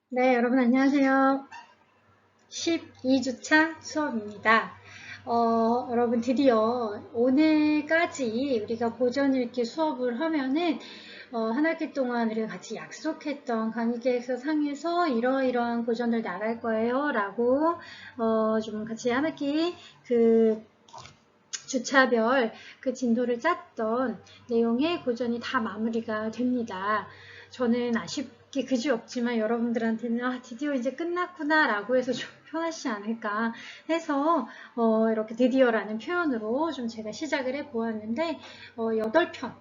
네, 여러분 안녕하세요. 12주차 수업입니다. 여러분 드디어 오늘까지 우리가 고전 읽기 수업을 하면은 한 학기 동안 우리가 같이 약속했던 강의 계획서 상에서 이러이러한 고전을 나갈 거예요 라고 좀 같이 한 학기 그 주차별 그 진도를 짰던 내용의 고전이 다 마무리가 됩니다. 저는 아쉽게 그지없지만 여러분들한테는 드디어 이제 끝났구나 라고 해서 좀 편하지 않을까 해서 이렇게 드디어라는 표현으로 좀 제가 시작을 해 보았는데 8편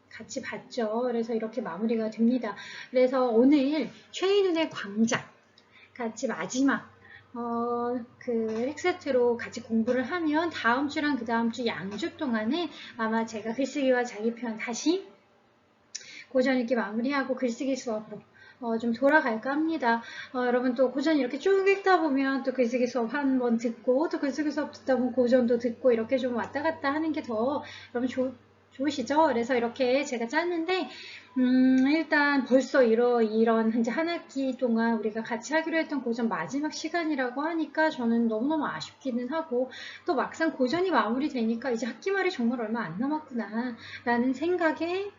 같이 봤죠. 그래서 이렇게 마무리가 됩니다. 그래서 오늘 최인훈의 광장 같이 마지막 그 헬세트로 같이 공부를 하면 다음 주랑 그 다음 주 양주 동안에 아마 제가 글쓰기와 자기표현 다시 고전 읽기 마무리하고 글쓰기 수업으로 좀 돌아갈까 합니다. 여러분 또 고전 이렇게 쭉 읽다 보면 또 글쓰기 수업 한 번 듣고 또 글쓰기 수업 듣다 보면 고전도 듣고 이렇게 좀 왔다 갔다 하는 게 더 여러분 좋으시죠? 그래서 이렇게 제가 짰는데 일단 벌써 이런 이제 한 학기 동안 우리가 같이 하기로 했던 고전 마지막 시간이라고 하니까 저는 너무너무 아쉽기는 하고 또 막상 고전이 마무리되니까 이제 학기 말이 정말 얼마 안 남았구나 라는 생각에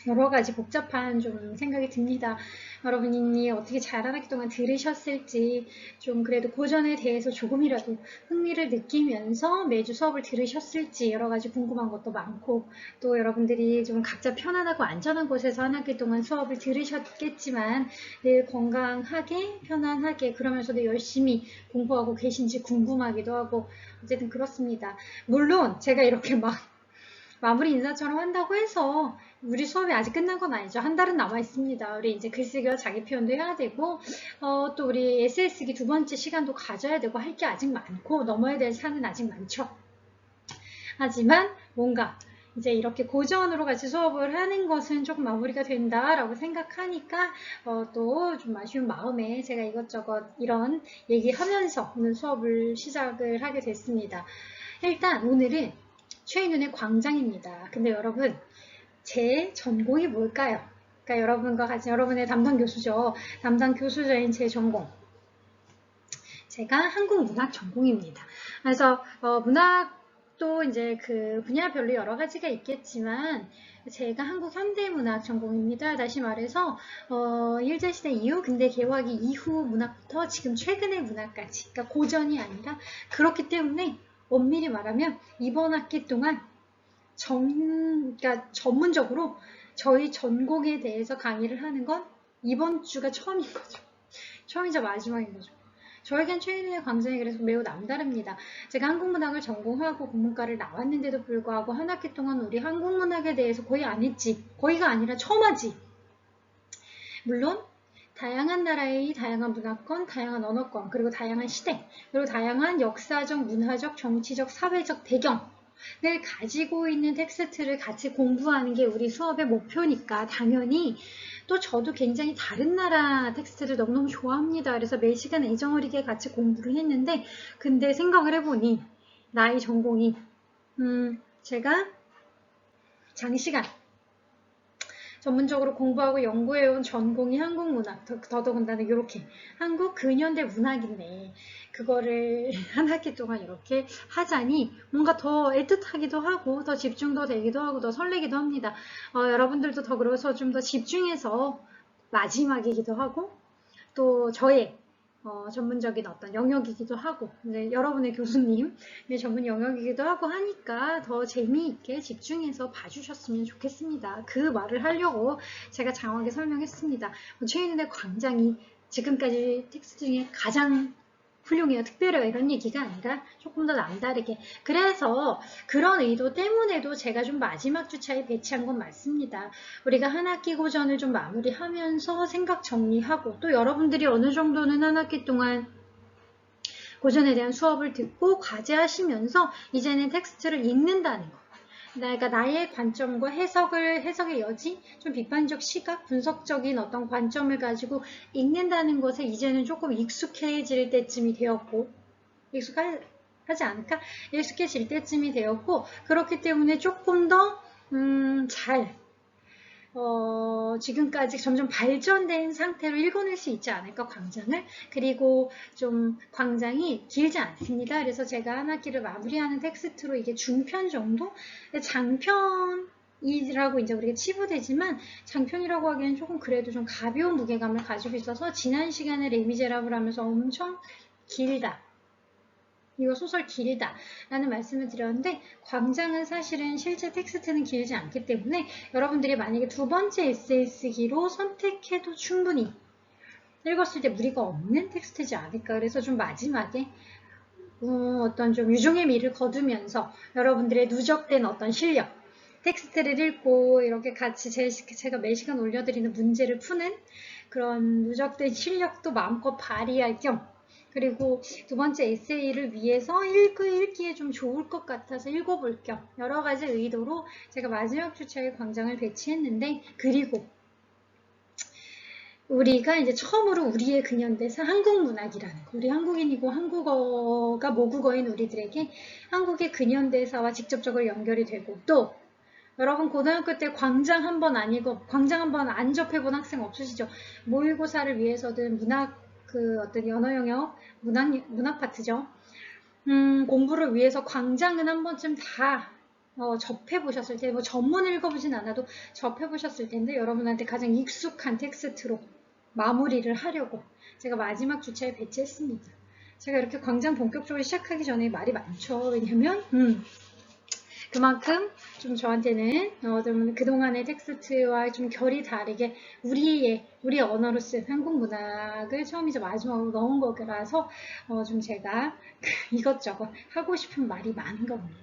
여러 가지 복잡한 좀 생각이 듭니다. 여러분이 어떻게 잘 한 학기 동안 들으셨을지 좀 그래도 고전에 대해서 조금이라도 흥미를 느끼면서 매주 수업을 들으셨을지 여러 가지 궁금한 것도 많고 또 여러분들이 좀 각자 편안하고 안전한 곳에서 한 학기 동안 수업을 들으셨겠지만 늘 건강하게 편안하게 그러면서도 열심히 공부하고 계신지 궁금하기도 하고 어쨌든 그렇습니다. 물론 제가 이렇게 막 마무리 인사처럼 한다고 해서 우리 수업이 아직 끝난 건 아니죠. 한 달은 남아 있습니다. 우리 이제 글쓰기와 자기 표현도 해야 되고 또 우리 에세이 쓰기 두 번째 시간도 가져야 되고 할 게 아직 많고 넘어야 될 산은 아직 많죠. 하지만 뭔가 이제 이렇게 고전으로 같이 수업을 하는 것은 조금 마무리가 된다라고 생각하니까 또 좀 아쉬운 마음에 제가 이것저것 이런 얘기하면서 오늘 수업을 시작을 하게 됐습니다. 일단 오늘은 최인훈의 광장입니다. 근데 여러분 제 전공이 뭘까요? 그러니까 여러분과 같이 여러분의 담당 교수죠. 담당 교수자인 제 전공. 제가 한국문학 전공입니다. 그래서 문학도 이제 그 분야별로 여러 가지가 있겠지만 제가 한국 현대문학 전공입니다. 다시 말해서 일제시대 이후 근대 개화기 이후 문학부터 지금 최근의 문학까지 그러니까 고전이 아니라 그렇기 때문에 엄밀히 말하면 이번 학기 동안 그러니까 전문적으로 저희 전공에 대해서 강의를 하는 건 이번 주가 처음인 거죠. 처음이자 마지막인 거죠. 저에겐 최인의 광장이 그래서 매우 남다릅니다. 제가 한국문학을 전공하고 국문과를 나왔는데도 불구하고 한 학기 동안 우리 한국문학에 대해서 거의 안 했지. 거의가 아니라 처음 하지. 물론 다양한 나라의 다양한 문화권, 다양한 언어권, 그리고 다양한 시대, 그리고 다양한 역사적, 문화적, 정치적, 사회적 배경을 가지고 있는 텍스트를 같이 공부하는 게 우리 수업의 목표니까 당연히 또 저도 굉장히 다른 나라 텍스트를 너무너무 좋아합니다. 그래서 매 시간 애정어리게 같이 공부를 했는데 근데 생각을 해보니 나의 전공이 제가 장시간 전문적으로 공부하고 연구해온 전공이 한국문학, 더더군다나 이렇게 한국 근현대 문학인데 그거를 한 학기 동안 이렇게 하자니 뭔가 더 애틋하기도 하고 더 집중도 되기도 하고 더 설레기도 합니다. 여러분들도 더 그래서 좀 더 집중해서 마지막이기도 하고 또 저의 전문적인 어떤 영역이기도 하고 여러분의 교수님의 전문 영역이기도 하고 하니까 더 재미있게 집중해서 봐주셨으면 좋겠습니다. 그 말을 하려고 제가 장황하게 설명했습니다. 최인훈의 광장이 지금까지 텍스트 중에 가장 훌륭해요. 특별해요. 이런 얘기가 아니라 조금 더 남다르게. 그래서 그런 의도 때문에도 제가 좀 마지막 주차에 배치한 건 맞습니다. 우리가 한 학기 고전을 좀 마무리하면서 생각 정리하고 또 여러분들이 어느 정도는 한 학기 동안 고전에 대한 수업을 듣고 과제하시면서 이제는 텍스트를 읽는다는 거. 그러니까 나의 관점과 해석의 여지, 좀 비판적 시각, 분석적인 어떤 관점을 가지고 읽는다는 것에 이제는 조금 익숙해질 때쯤이 되었고, 익숙하지 않을까? 익숙해질 때쯤이 되었고, 그렇기 때문에 조금 더, 잘 지금까지 점점 발전된 상태로 읽어낼 수 있지 않을까, 광장을. 그리고 좀 광장이 길지 않습니다. 그래서 제가 한 학기를 마무리하는 텍스트로 이게 중편 정도? 장편이라고 이제 우리가 치부되지만 장편이라고 하기에는 조금 그래도 좀 가벼운 무게감을 가지고 있어서 지난 시간에 레미제라블 하면서 엄청 길다. 이거 소설 길다 라는 말씀을 드렸는데 광장은 사실은 실제 텍스트는 길지 않기 때문에 여러분들이 만약에 두 번째 에세이 쓰기로 선택해도 충분히 읽었을 때 무리가 없는 텍스트지 않을까. 그래서 좀 마지막에 어떤 좀 유종의 미를 거두면서 여러분들의 누적된 어떤 실력, 텍스트를 읽고 이렇게 같이 제가 매 시간 올려드리는 문제를 푸는 그런 누적된 실력도 마음껏 발휘할 겸, 그리고 두 번째 에세이를 위해서 읽기에 좀 좋을 것 같아서 읽어볼 겸 여러 가지 의도로 제가 마지막 주차에 광장을 배치했는데, 그리고 우리가 이제 처음으로 우리의 근현대사 한국문학이라는 거, 우리 한국인이고 한국어가 모국어인 우리들에게 한국의 근현대사와 직접적으로 연결이 되고, 또 여러분 고등학교 때 광장 한 번 아니고 광장 한 번 안 접해본 학생 없으시죠? 모의고사를 위해서든 어떤 언어 영역, 문학 파트죠. 공부를 위해서 광장은 한 번쯤 다 접해보셨을 때, 뭐 전문 읽어보진 않아도 접해보셨을 텐데, 여러분한테 가장 익숙한 텍스트로 마무리를 하려고 제가 마지막 주차에 배치했습니다. 제가 이렇게 광장 본격적으로 시작하기 전에 말이 많죠. 왜냐면 그만큼 좀 저한테는 좀 그동안의 텍스트와 좀 결이 다르게 우리 언어로 쓴 한국 문학을 처음이자 마지막으로 넣은 거라서 좀 제가 이것저것 하고 싶은 말이 많은 겁니다.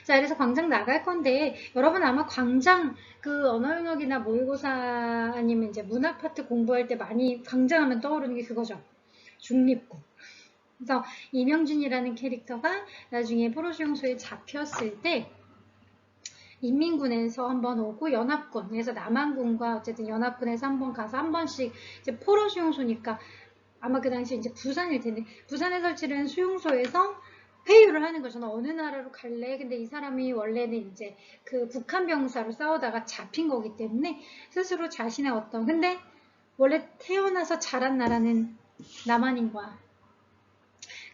자, 그래서 광장 나갈 건데 여러분 아마 광장 언어 영역이나 모의고사 아니면 이제 문학 파트 공부할 때 많이 광장하면 떠오르는 게 그거죠. 중립국. 그래서 이명준이라는 캐릭터가 나중에 포로수용소에 잡혔을 때 인민군에서 한번 오고 연합군에서 남한군과 어쨌든 연합군에서 한번 가서 한 번씩 이제 포로 수용소니까 아마 그 당시 이제 부산일 텐데 부산에 설치된 수용소에서 회유를 하는 거죠. 어느 나라로 갈래? 근데 이 사람이 원래는 이제 그 북한 병사로 싸우다가 잡힌 거기 때문에 스스로 자신의 근데 원래 태어나서 자란 나라는 남한인 거야.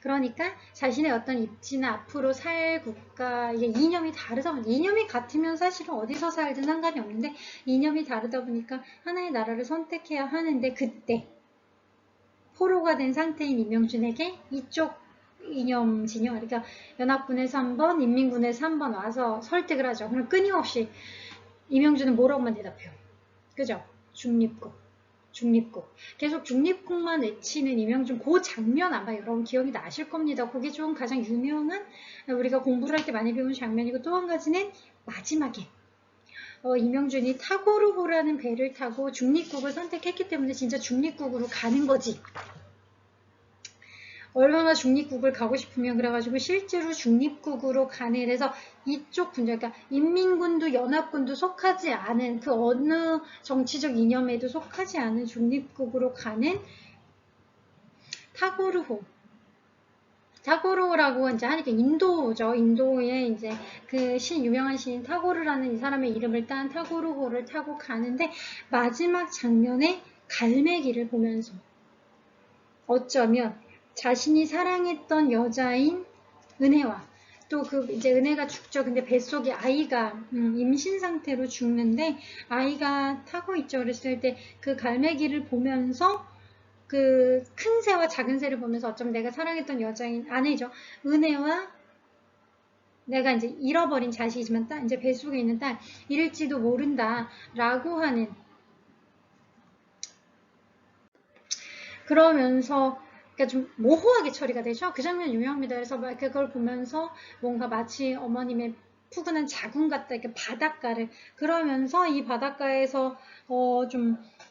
그러니까 자신의 어떤 입지나 앞으로 살 국가, 이게 이념이 다르다 보니까, 이념이 같으면 사실은 어디서 살든 상관이 없는데 이념이 다르다 보니까 하나의 나라를 선택해야 하는데, 그때 포로가 된 상태인 이명준에게 이쪽 이념 진영, 그러니까 연합군에서 한 번, 인민군에서 한 번 와서 설득을 하죠. 그럼 끊임없이 이명준은 뭐라고만 대답해요. 그죠? 중립국. 계속 중립국만 외치는 이명준, 그 장면 아마 여러분 기억이 나실 겁니다. 그게 좀 가장 유명한, 우리가 공부를 할 때 많이 배운 장면이고, 또 한 가지는 마지막에 이명준이 타고르호라는 배를 타고 중립국을 선택했기 때문에 진짜 중립국으로 가는 거지. 얼마나 중립국을 가고 싶으면, 그래가지고 실제로 중립국으로 가는, 그래서 이쪽 군들, 그러니까 인민군도 연합군도 속하지 않은, 그 어느 정치적 이념에도 속하지 않은 중립국으로 가는 타고르호라고 이제 하니까 인도죠. 인도에 이제 그 유명한 시인 타고르라는 이 사람의 이름을 딴 타고르호를 타고 가는데, 마지막 장면에 갈매기를 보면서 어쩌면 자신이 사랑했던 여자인 은혜와, 또 이제 은혜가 죽죠. 근데 뱃속에 아이가 임신 상태로 죽는데 아이가 타고 있죠. 그랬을 때 그 갈매기를 보면서 그 큰 새와 작은 새를 보면서 어쩌면 내가 사랑했던 여자인 아내죠. 은혜와 내가 이제 잃어버린 자식이지만 이제 뱃속에 있는 딸, 이럴지도 모른다라고 하는, 그러면서 그러니까 좀 모호하게 처리가 되죠. 그 장면 유명합니다. 그래서 막 그걸 보면서 뭔가 마치 어머님의 푸근한 자궁 같다, 이렇게 바닷가를, 그러면서 이 바닷가에서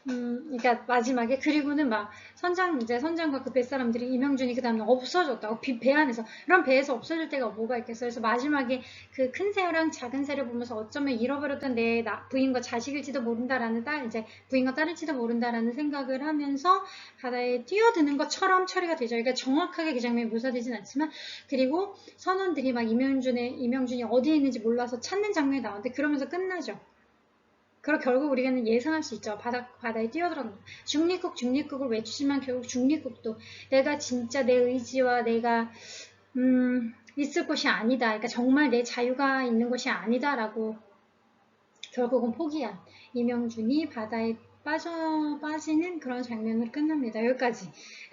그러니까 마지막에, 그리고는 막 선장과 그 뱃사람들이 이명준이 그 다음에 없어졌다고, 배 안에서. 그럼 배에서 없어질 때가 뭐가 있겠어요. 그래서 마지막에 그 큰 새랑 작은 새를 보면서 어쩌면 잃어버렸던 내 부인과 자식일지도 모른다라는 이제 부인과 딸일지도 모른다라는 생각을 하면서 바다에 뛰어드는 것처럼 처리가 되죠. 그러니까 정확하게 그 장면이 묘사되진 않지만, 그리고 선원들이 막 이명준이 어디에 있는지 몰라서 찾는 장면이 나오는데 그러면서 끝나죠. 그리고 결국 우리는 예상할 수 있죠. 바다에 뛰어들어간 거. 중립국을 외치지만 결국 중립국도 내가 진짜 내 의지와 내가 있을 곳이 아니다. 그러니까 정말 내 자유가 있는 곳이 아니다라고 결국은 포기한 이명준이 바다에 빠지는 그런 장면으로 끝납니다. 여기까지.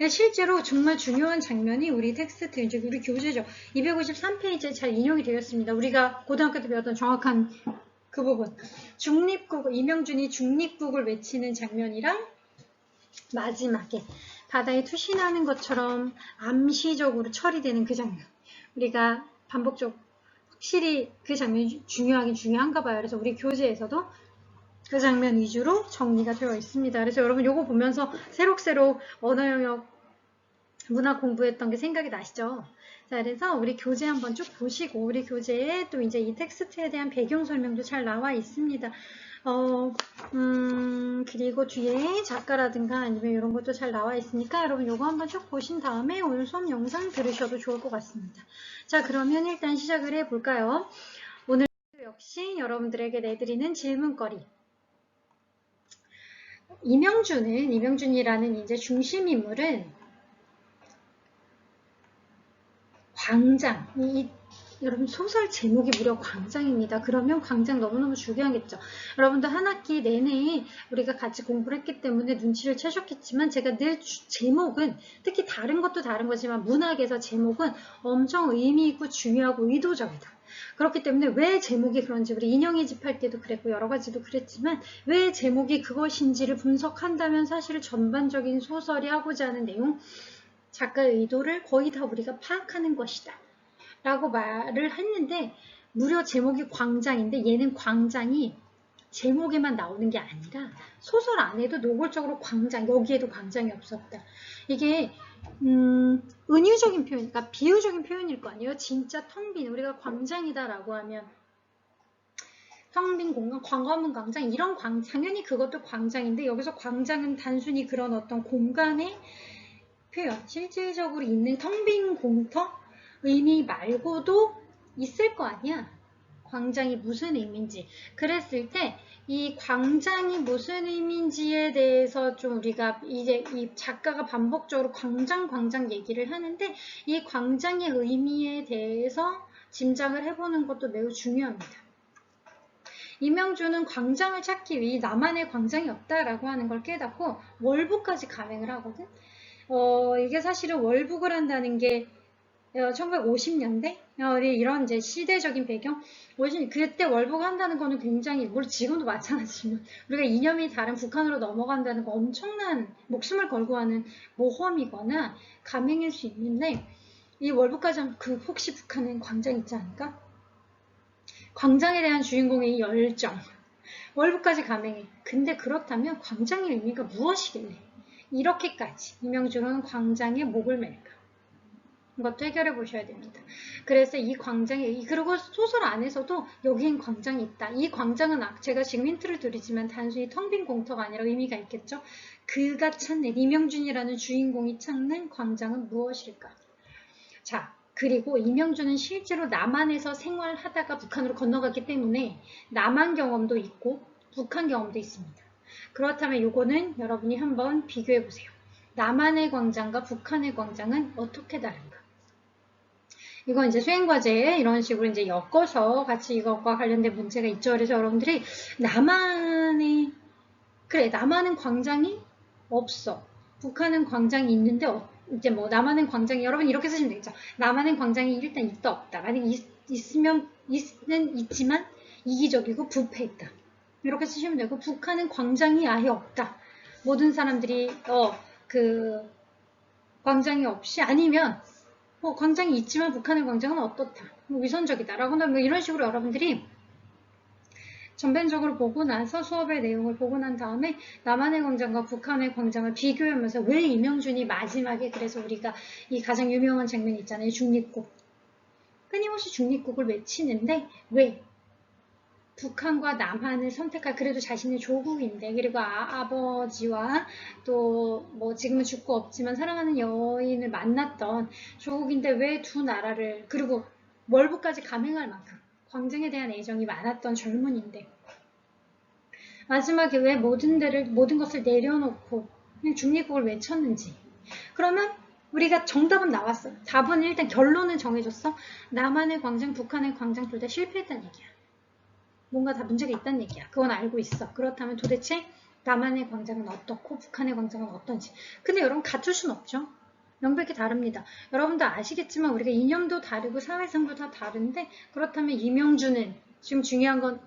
실제로 정말 중요한 장면이 우리 텍스트, 이제 우리 교재죠. 253페이지에 잘 인용이 되었습니다. 우리가 고등학교 때 배웠던 정확한 그 부분. 이명준이 중립국을 외치는 장면이랑 마지막에 바다에 투신하는 것처럼 암시적으로 처리되는 그 장면. 우리가 반복적으로 확실히 그 장면이 중요하긴 중요한가 봐요. 그래서 우리 교재에서도 그 장면 위주로 정리가 되어 있습니다. 그래서 여러분 요거 보면서 새록새록 언어 영역 문화 공부했던 게 생각이 나시죠? 자, 그래서 우리 교재 한번 쭉 보시고 우리 교재에 또 이제 이 텍스트에 대한 배경 설명도 잘 나와 있습니다. 그리고 뒤에 작가라든가 아니면 이런 것도 잘 나와 있으니까 여러분 요거 한번 쭉 보신 다음에 오늘 수업 영상 들으셔도 좋을 것 같습니다. 자, 그러면 일단 시작을 해볼까요? 오늘 역시 여러분들에게 내드리는 질문거리. 이명준이라는 이제 중심 인물은 광장, 여러분 소설 제목이 무려 광장입니다. 그러면 광장 너무너무 중요하겠죠. 여러분도 한 학기 내내 우리가 같이 공부를 했기 때문에 눈치를 채셨겠지만 제가 늘 제목은 특히 다른 것도 다른 거지만 문학에서 제목은 엄청 의미 있고 중요하고 의도적이다. 그렇기 때문에 왜 제목이 그런지 우리 인형의 집 할 때도 그랬고 여러 가지도 그랬지만 왜 제목이 그것인지를 분석한다면 사실 전반적인 소설이 하고자 하는 내용 작가의 의도를 거의 다 우리가 파악하는 것이다 라고 말을 했는데 무려 제목이 광장인데 얘는 광장이 제목에만 나오는 게 아니라 소설 안에도 노골적으로 광장, 여기에도 광장이 없었다. 이게 은유적인 표현, 그러니까 비유적인 표현일 거 아니에요. 진짜 텅 빈, 우리가 광장이다라고 하면 텅 빈 공간, 광화문 광장, 이런 당연히 그것도 광장인데 여기서 광장은 단순히 그런 어떤 공간의 표현, 실질적으로 있는 텅 빈 공터 의미 말고도 있을 거 아니야. 광장이 무슨 의미인지. 그랬을 때 이 광장이 무슨 의미인지에 대해서 좀 우리가 이제 이 작가가 반복적으로 광장 얘기를 하는데 이 광장의 의미에 대해서 짐작을 해보는 것도 매우 중요합니다. 이명준은 광장을 찾기 위해 나만의 광장이 없다라고 하는 걸 깨닫고 월북까지 감행을 하거든. 이게 사실은 월북을 한다는 게 1950년대 이런 이제 시대적인 배경 그때 월북한다는 거는 굉장히 물론 지금도 마찬가지지만 우리가 이념이 다른 북한으로 넘어간다는 거 엄청난 목숨을 걸고 하는 모험이거나 감행일 수 있는데 이 월북까지 하면 혹시 북한엔 광장 있지 않을까? 광장에 대한 주인공의 열정 월북까지 감행해. 근데 그렇다면 광장의 의미가 무엇이길래 이렇게까지 이명준은 광장에 목을 맬까? 이것도 해결해 보셔야 됩니다. 그래서 이 광장이 그리고 소설 안에서도 여기엔 광장이 있다. 이 광장은 제가 지금 힌트를 드리지만 단순히 텅 빈 공터가 아니라 의미가 있겠죠. 그가 찾는 이명준이라는 주인공이 찾는 광장은 무엇일까? 자, 그리고 이명준은 실제로 남한에서 생활하다가 북한으로 건너갔기 때문에 남한 경험도 있고 북한 경험도 있습니다. 그렇다면 이거는 여러분이 한번 비교해 보세요. 남한의 광장과 북한의 광장은 어떻게 다른가? 이건 이제 수행과제에 이런 식으로 이제 엮어서 같이 이것과 관련된 문제가 있죠. 그래서 여러분들이 남한은 광장이 없어. 북한은 광장이 있는데 이제 뭐 남한은 광장이 여러분 이렇게 쓰시면 되겠죠. 남한은 광장이 일단 있다 없다. 만약 있지만 이기적이고 부패했다. 이렇게 쓰시면 되고 북한은 광장이 아예 없다. 모든 사람들이 광장이 없이 아니면 광장이 있지만 북한의 광장은 어떻다. 위선적이다. 라거나 뭐 이런 식으로 여러분들이 전반적으로 보고 나서 수업의 내용을 보고 난 다음에 남한의 광장과 북한의 광장을 비교하면서 왜 이명준이 마지막에 그래서 우리가 이 가장 유명한 장면 있잖아요. 중립국. 끊임없이 중립국을 외치는데 왜? 북한과 남한을 선택할 그래도 자신의 조국인데 그리고 아버지와 또 뭐 지금은 죽고 없지만 사랑하는 여인을 만났던 조국인데 왜 두 나라를 그리고 월북까지 감행할 만큼 광장에 대한 애정이 많았던 젊은인데 마지막에 왜 모든 것을 내려놓고 그냥 중립국을 외쳤는지. 그러면 우리가 정답은 나왔어. 답은 일단 결론은 정해졌어. 남한의 광장, 북한의 광장 둘 다 실패했다는 얘기야. 뭔가 다 문제가 있다는 얘기야. 그건 알고 있어. 그렇다면 도대체 남한의 광장은 어떻고 북한의 광장은 어떤지. 근데 여러분 같을 순 없죠. 명백히 다릅니다. 여러분도 아시겠지만 우리가 이념도 다르고 사회상도 다 다른데 그렇다면 이명주는 지금 중요한 건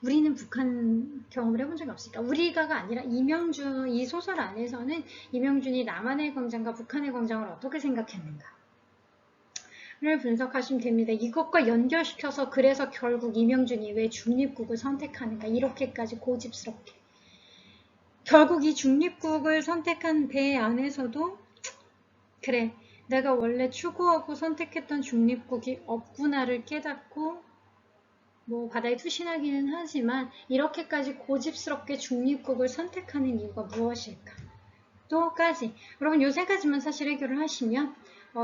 우리는 북한 경험을 해본 적이 없으니까 우리가가 아니라 이명주 이 소설 안에서는 이명준이 남한의 광장과 북한의 광장을 어떻게 생각했는가 를 분석하시면 됩니다. 이것과 연결시켜서 그래서 결국 이명준이 왜 중립국을 선택하는가 이렇게까지 고집스럽게 결국 이 중립국을 선택한 배 안에서도 그래 내가 원래 추구하고 선택했던 중립국이 없구나를 깨닫고 뭐 바다에 투신하기는 하지만 이렇게까지 고집스럽게 중립국을 선택하는 이유가 무엇일까? 또까지 여러분 요 세 가지만 사실 해결을 하시면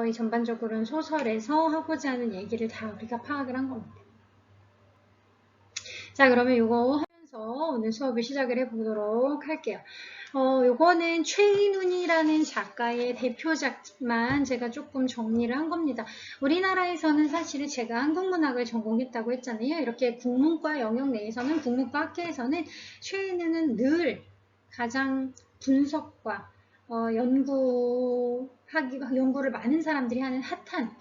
이 전반적으로는 소설에서 하고자 하는 얘기를 다 우리가 파악을 한 겁니다. 자 그러면 이거 하면서 오늘 수업을 시작을 해보도록 할게요. 요거는 최인훈이라는 작가의 대표작만 제가 조금 정리를 한 겁니다. 우리나라에서는 사실은 제가 한국문학을 전공했다고 했잖아요. 이렇게 국문과 영역 내에서는 국문과 학계에서는 최인훈은 늘 가장 분석과 연구를 많은 사람들이 하는 핫한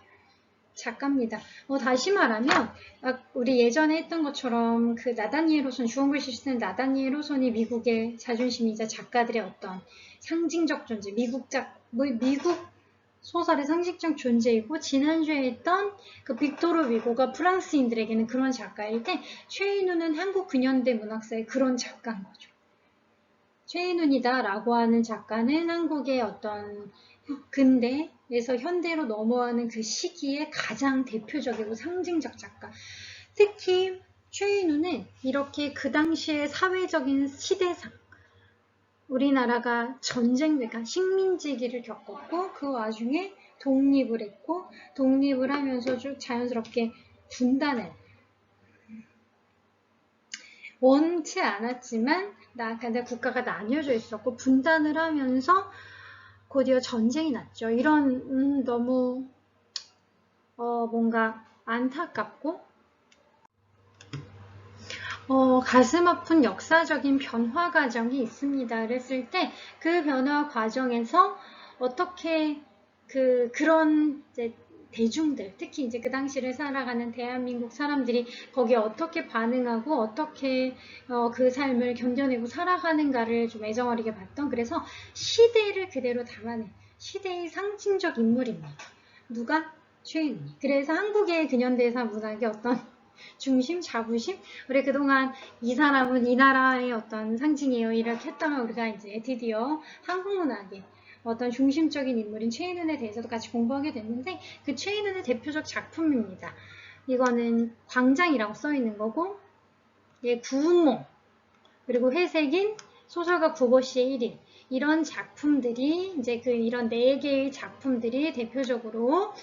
작가입니다. 다시 말하면 우리 예전에 했던 것처럼 그 나다니엘 호손 주홍글씨 쓰는 나다니엘 호손이 미국의 자존심이자 작가들의 어떤 상징적 존재, 미국 소설의 상징적 존재이고 지난주에 했던 그 빅토르 위고가 프랑스인들에게는 그런 작가일 때 최인훈은 한국 근현대 문학사의 그런 작가인 거죠. 최인훈이다 라고 하는 작가는 한국의 어떤 근대에서 현대로 넘어가는 그 시기에 가장 대표적이고 상징적 작가. 특히 최인훈은 이렇게 그 당시의 사회적인 시대상 우리나라가 전쟁과 식민지기를 겪었고 그 와중에 독립을 했고 독립을 하면서 좀 자연스럽게 분단을 원치 않았지만 근데 국가가 나뉘어져 있었고 분단을 하면서 곧이어 전쟁이 났죠. 이런 너무 뭔가 안타깝고 가슴 아픈 역사적인 변화 과정이 있습니다. 그랬을 때 그 변화 과정에서 어떻게 그런 이제 대중들, 특히 이제 그 당시를 살아가는 대한민국 사람들이 거기에 어떻게 반응하고 어떻게 그 삶을 견뎌내고 살아가는가를 좀 애정어리게 봤던 그래서 시대를 그대로 담아낸 시대의 상징적 인물입니다. 누가? 최인훈이. 그래서 한국의 근현대사 문학의 어떤 중심, 자부심? 우리 그동안 이 사람은 이 나라의 어떤 상징이에요. 이렇게 했다면 우리가 이제 드디어 한국 문학의 어떤 중심적인 인물인 최인훈에 대해서도 같이 공부하게 됐는데 그 최인훈의 대표적 작품입니다. 이거는 광장이라고 써 있는 거고 구운몽 그리고 회색인 소설가 구보씨의 1일 이런 작품들이 이제 이런 4개의 작품들이 대표적으로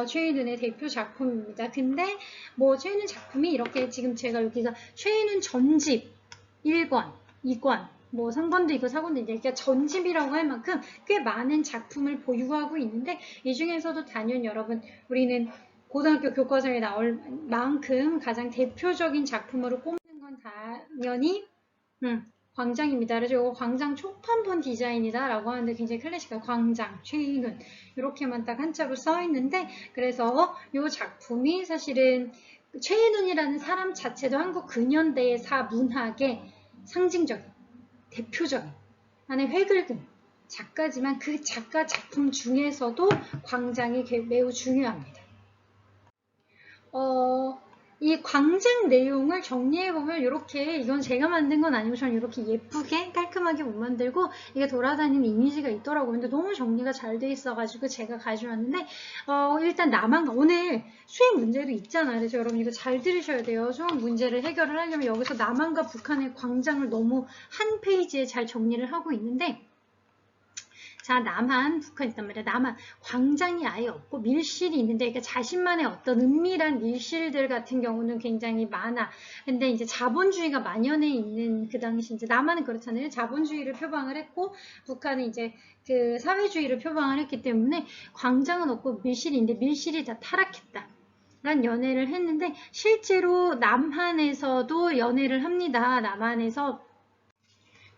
최인훈의 대표 작품입니다. 근데 뭐 최인훈 작품이 이렇게 지금 제가 여기가 최인훈 전집 1권, 2권 뭐 3권도 있고 4권도 있는데 그러니까 전집이라고 할 만큼 꽤 많은 작품을 보유하고 있는데 이 중에서도 단연 여러분 우리는 고등학교 교과서에 나올 만큼 가장 대표적인 작품으로 꼽는 건 당연히 광장입니다. 그래서 이거 광장 초판본 디자인이다 라고 하는데 굉장히 클래식한 광장, 최인훈 이렇게만 딱 한자로 써 있는데 그래서 이 작품이 사실은 최인훈이라는 사람 자체도 한국 근현대의 문학의 상징적인 대표적인 안에 회긁은 작가지만 그 작가 작품 중에서도 광장이 매우 중요합니다. 이 광장 내용을 정리해보면 이렇게 이건 제가 만든 건 아니고 저는 이렇게 예쁘게 깔끔하게 못 만들고 이게 돌아다니는 이미지가 있더라고요. 근데 너무 정리가 잘 돼 있어가지고 제가 가져왔는데 일단 남한강 오늘 수행 문제도 있잖아요. 그래서 여러분 이거 잘 들으셔야 돼요. 수행 문제를 해결을 하려면 여기서 남한과 북한의 광장을 너무 한 페이지에 잘 정리를 하고 있는데 자, 남한, 북한 있단 말이야. 남한, 광장이 아예 없고 밀실이 있는데, 그러니까 자신만의 어떤 은밀한 밀실들 같은 경우는 굉장히 많아. 근데 이제 자본주의가 만연해 있는 그 당시, 이제 남한은 그렇잖아요. 자본주의를 표방을 했고, 북한은 이제 그 사회주의를 표방을 했기 때문에 광장은 없고 밀실이 있는데, 밀실이 다 타락했다. 란 연애를 했는데, 실제로 남한에서도 연애를 합니다. 남한에서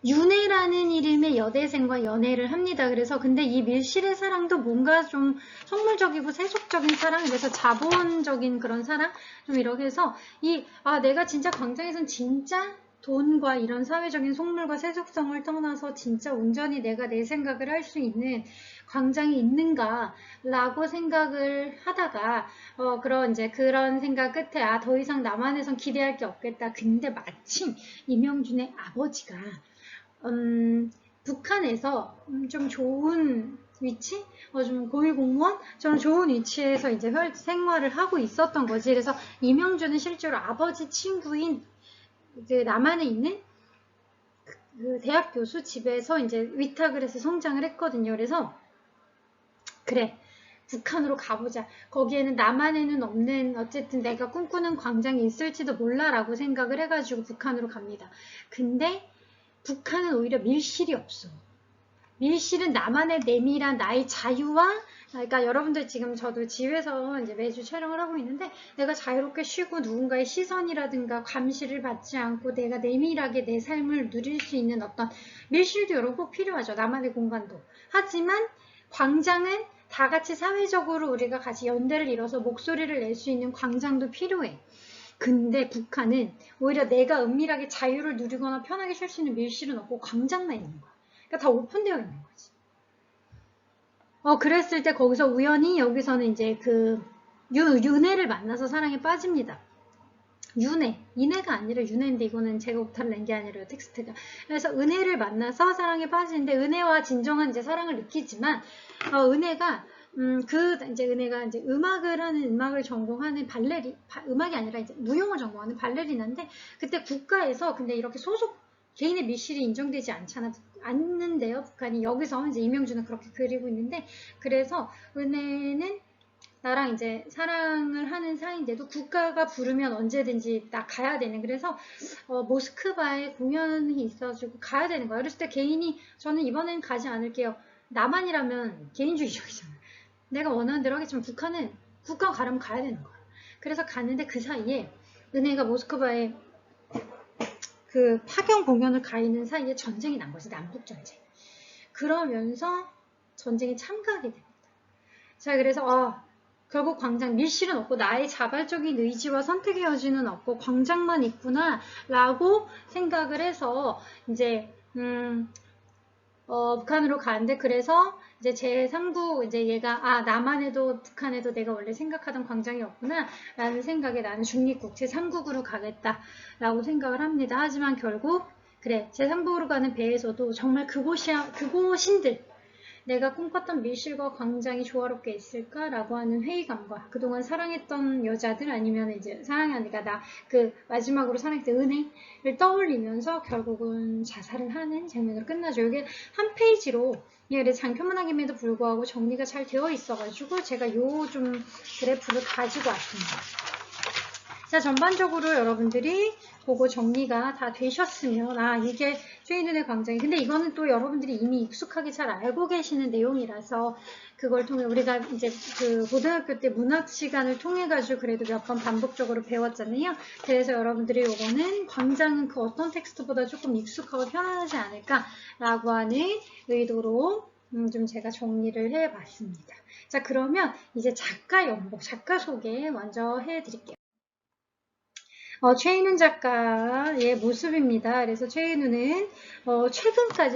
윤혜라는 이름의 여대생과 연애를 합니다. 그래서 근데 이 밀실의 사랑도 뭔가 좀 속물적이고 세속적인 사랑, 그래서 자본적인 그런 사랑, 좀 이렇게 해서 내가 진짜 광장에선 진짜 돈과 이런 사회적인 속물과 세속성을 떠나서 진짜 온전히 내가 내 생각을 할 수 있는 광장이 있는가라고 생각을 하다가 그런 생각 끝에 더 이상 남한에선 기대할 게 없겠다. 근데 마침 이명준의 아버지가 북한에서 좀 좋은 위치? 좀 고위공무원? 좀 좋은 위치에서 이제 생활을 하고 있었던 거지. 그래서 이명준은 실제로 아버지 친구인 그 남한에 있는 그 대학 교수 집에서 이제 위탁을 해서 성장을 했거든요. 그래서 그래, 북한으로 가보자. 거기에는 남한에는 없는 어쨌든 내가 꿈꾸는 광장이 있을지도 몰라라고 생각을 해가지고 북한으로 갑니다. 근데 북한은 오히려 밀실이 없어. 밀실은 나만의 내밀한 나의 자유와, 그러니까 여러분들 지금 저도 집에서 이제 매주 촬영을 하고 있는데 내가 자유롭게 쉬고 누군가의 시선이라든가 감시를 받지 않고 내가 내밀하게 내 삶을 누릴 수 있는 어떤 밀실도 여러분 꼭 필요하죠. 나만의 공간도. 하지만 광장은 다 같이 사회적으로 우리가 같이 연대를 이뤄서 목소리를 낼 수 있는 광장도 필요해. 근데 북한은 오히려 내가 은밀하게 자유를 누리거나 편하게 쉴 수 있는 밀실은 없고 광장만 있는 거야. 그러니까 다 오픈되어 있는 거지. 그랬을 때 거기서 우연히 여기서는 이제 그 윤혜를 만나서 사랑에 빠집니다. 윤혜, 인혜가 아니라 윤혜인데 이거는 제가 오타를 낸 게 아니라요, 텍스트가. 그래서 은혜를 만나서 사랑에 빠지는데 은혜와 진정한 이제 사랑을 느끼지만 은혜가 이제 은혜가 이제 음악을 전공하는 음악이 아니라 이제 무용을 전공하는 발레리나인데 그때 국가에서 근데 이렇게 개인의 밀실이 인정되지 않는데요, 북한이. 여기서 이제 이명준은 그렇게 그리고 있는데 그래서 은혜는 나랑 이제 사랑을 하는 사이인데도 국가가 부르면 언제든지 나 가야 되는 그래서 모스크바에 공연이 있어가지고 가야 되는 거야. 그랬을 때 저는 이번엔 가지 않을게요. 나만이라면 개인주의적이잖아. 내가 원하는 대로 하겠지만 북한은 국가 가려면 가야 되는 거야. 그래서 갔는데 그 사이에 은혜가 모스크바에 그 파견 공연을 가 있는 사이에 전쟁이 난 거지. 남북전쟁. 그러면서 전쟁에 참가하게 됩니다. 자, 그래서 결국 광장 밀실은 없고 나의 자발적인 의지와 선택의 여지는 없고 광장만 있구나 라고 생각을 해서 이제 북한으로 가는데 그래서 이제 제 상부 이제 얘가 남한에도 북한에도 내가 원래 생각하던 광장이 없구나 라는 생각에 나는 중립국 제3국으로 가겠다 라고 생각을 합니다. 하지만 결국 그래 제3국으로 가는 배에서도 정말 그곳인들 내가 꿈꿨던 밀실과 광장이 조화롭게 있을까라고 하는 회의감과 그동안 사랑했던 여자들 아니면 이제 사랑이 아니라 나 그 마지막으로 사랑했던 은혜를 떠올리면서 결국은 자살을 하는 장면으로 끝나죠. 이게 한 페이지로 이게 장편문학임에도 불구하고 정리가 잘 되어 있어가지고 제가 요 좀 그래프를 가지고 왔습니다. 자, 전반적으로 여러분들이 보고 정리가 다 되셨으면 이게 최인은의 광장이 근데 이거는 또 여러분들이 이미 익숙하게 잘 알고 계시는 내용이라서 그걸 통해 우리가 이제 그 고등학교 때 문학 시간을 통해 가지고 그래도 몇 번 반복적으로 배웠잖아요. 그래서 여러분들이 요거는 광장은 그 어떤 텍스트보다 조금 익숙하고 편안하지 않을까라고 하는 의도로 좀 제가 정리를 해봤습니다. 자, 그러면 이제 작가 소개 먼저 해드릴게요. 최인훈 작가의 모습입니다. 그래서 최인훈은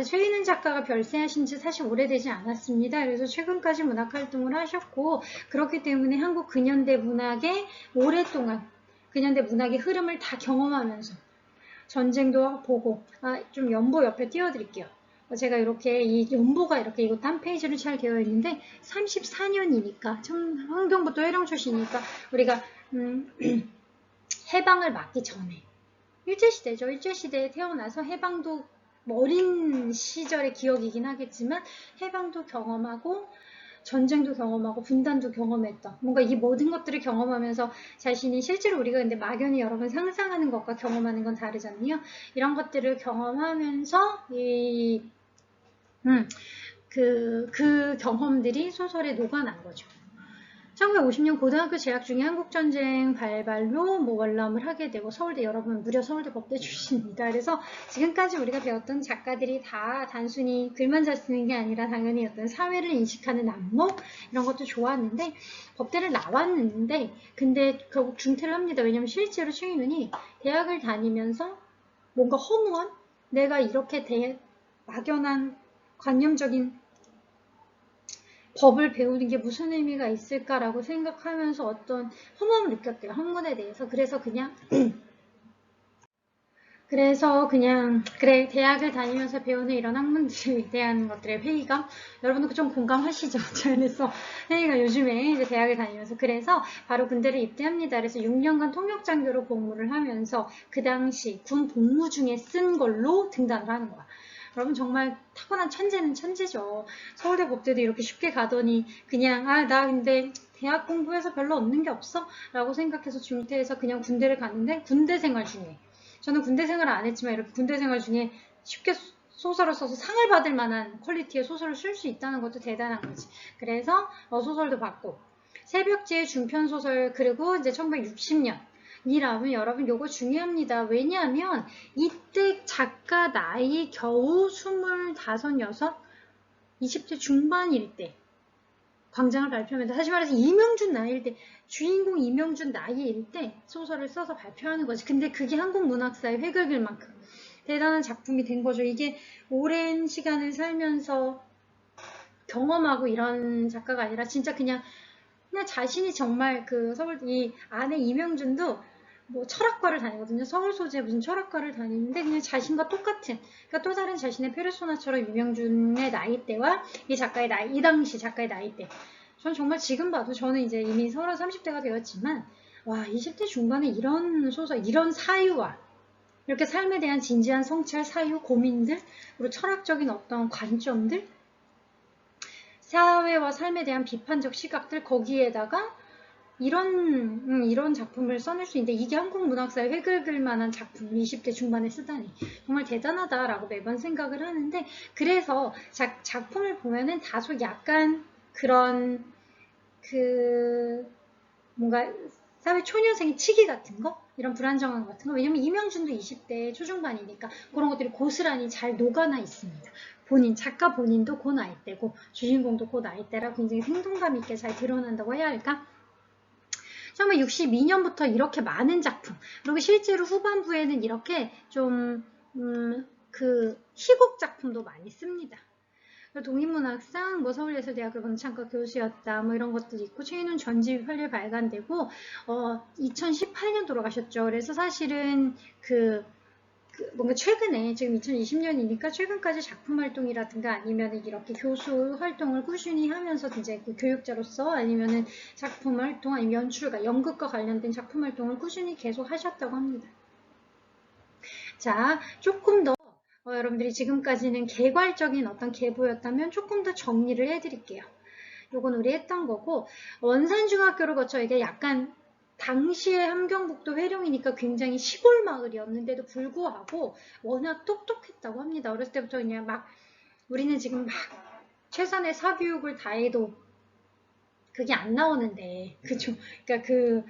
최인훈 작가가 별세하신 지 사실 오래되지 않았습니다. 그래서 최근까지 문학 활동을 하셨고 그렇기 때문에 한국 근현대 문학의 오랫동안 근현대 문학의 흐름을 다 경험하면서 전쟁도 보고 좀 연보 옆에 띄워드릴게요. 제가 이렇게 이 연보가 이렇게 이것도 한 페이지로 잘 되어 있는데 34년이니까 환경부터 해령 출신이니까 우리가 해방을 맞기 전에 일제시대죠. 일제시대에 태어나서 해방도 뭐 어린 시절의 기억이긴 하겠지만 해방도 경험하고 전쟁도 경험하고 분단도 경험했던 뭔가 이 모든 것들을 경험하면서 자신이 실제로 우리가 근데 막연히 여러분 상상하는 것과 경험하는 건 다르잖아요. 이런 것들을 경험하면서 그 경험들이 소설에 녹아난 거죠. 1950년 고등학교 재학 중에 한국전쟁 발발로 뭐 월남을 하게 되고 서울대 여러분 무려 서울대 법대 출신입니다. 그래서 지금까지 우리가 배웠던 작가들이 다 단순히 글만 잘 쓰는 게 아니라 당연히 어떤 사회를 인식하는 안목 이런 것도 좋았는데 법대를 나왔는데 근데 결국 중퇴를 합니다. 왜냐면 실제로 최인훈이 대학을 다니면서 뭔가 허무한 내가 이렇게 막연한 관념적인 법을 배우는 게 무슨 의미가 있을까라고 생각하면서 어떤 허무함을 느꼈대요. 학문에 대해서. 그래서 그냥 그래 대학을 다니면서 배우는 이런 학문들에 대한 것들의 회의감 여러분도 좀 공감하시죠? 그래서 회의가 요즘에 이제 대학을 다니면서 그래서 바로 군대를 입대합니다. 그래서 6년간 통역장교로 복무를 하면서 그 당시 군 복무 중에 쓴 걸로 등단을 하는 거야. 여러분 정말 타고난 천재는 천재죠. 서울대 법대도 이렇게 쉽게 가더니 그냥 나 근데 대학 공부해서 별로 얻는 게 없어? 라고 생각해서 중퇴해서 그냥 군대를 갔는데 군대 생활 중에 저는 군대 생활을 안 했지만 이렇게 군대 생활 중에 쉽게 소설을 써서 상을 받을 만한 퀄리티의 소설을 쓸 수 있다는 것도 대단한 거지. 그래서 소설도 받고 새벽지의 중편소설 그리고 이제 1960년 이라면 여러분 요거 중요합니다. 왜냐하면 이때 작가 나이 겨우 25, 6, 20대 중반일 때 광장을 발표합니다. 다시 말해서 이명준 나이일 때 주인공 이명준 나이일 때 소설을 써서 발표하는 거지. 근데 그게 한국 문학사에 획을 만큼 대단한 작품이 된 거죠. 이게 오랜 시간을 살면서 경험하고 이런 작가가 아니라 진짜 그냥 자신이 정말 그 서울 이 아내 이명준도 뭐 철학과를 다니거든요. 서울 소재 무슨 철학과를 다니는데 그냥 자신과 똑같은 그러니까 또 다른 자신의 페르소나처럼 이명준의 나이대와 이 작가의 나이 이 당시 작가의 나이대 전 정말 지금 봐도 저는 이제 이미 30대가 되었지만 와 20대 중반에 이런 소설 이런 사유와 이렇게 삶에 대한 진지한 성찰 사유 고민들 그리고 철학적인 어떤 관점들 사회와 삶에 대한 비판적 시각들 거기에다가 이런 작품을 써낼 수 있는데 이게 한국 문학사에 획을 만한 작품을 20대 중반에 쓰다니 정말 대단하다라고 매번 생각을 하는데 그래서 작품을 보면은 다소 약간 그런 뭔가 사회 초년생의 치기 같은 거 이런 불안정함 같은 거 왜냐면 이명준도 20대 초중반이니까 그런 것들이 고스란히 잘 녹아나 있습니다. 작가 본인도 그 나이대고 주인공도 그 나이대라 굉장히 생동감 있게 잘 드러난다고 해야 할까? 1962년부터 이렇게 많은 작품 그리고 실제로 후반부에는 이렇게 좀 희곡 작품도 많이 씁니다. 동인문학상, 뭐 서울예술대학교 문창과 교수였다, 뭐 이런 것들이 있고, 최인훈 전집이 빨리 발간되고, 2018년 돌아가셨죠. 그래서 사실은 뭔가 최근에, 지금 2020년이니까 최근까지 작품 활동이라든가 아니면 이렇게 교수 활동을 꾸준히 하면서 이제 교육자로서 아니면은 작품 활동, 아니면 연출가, 연극과 관련된 작품 활동을 꾸준히 계속 하셨다고 합니다. 자, 조금 더 여러분들이 지금까지는 개괄적인 어떤 계보였다면 조금 더 정리를 해드릴게요. 요건 우리 했던 거고 원산중학교를 거쳐 이게 약간 당시에 함경북도 회령이니까 굉장히 시골 마을이었는데도 불구하고 워낙 똑똑했다고 합니다. 어렸을 때부터 그냥 우리는 지금 최선의 사교육을 다해도 그게 안 나오는데 그죠? 그러니까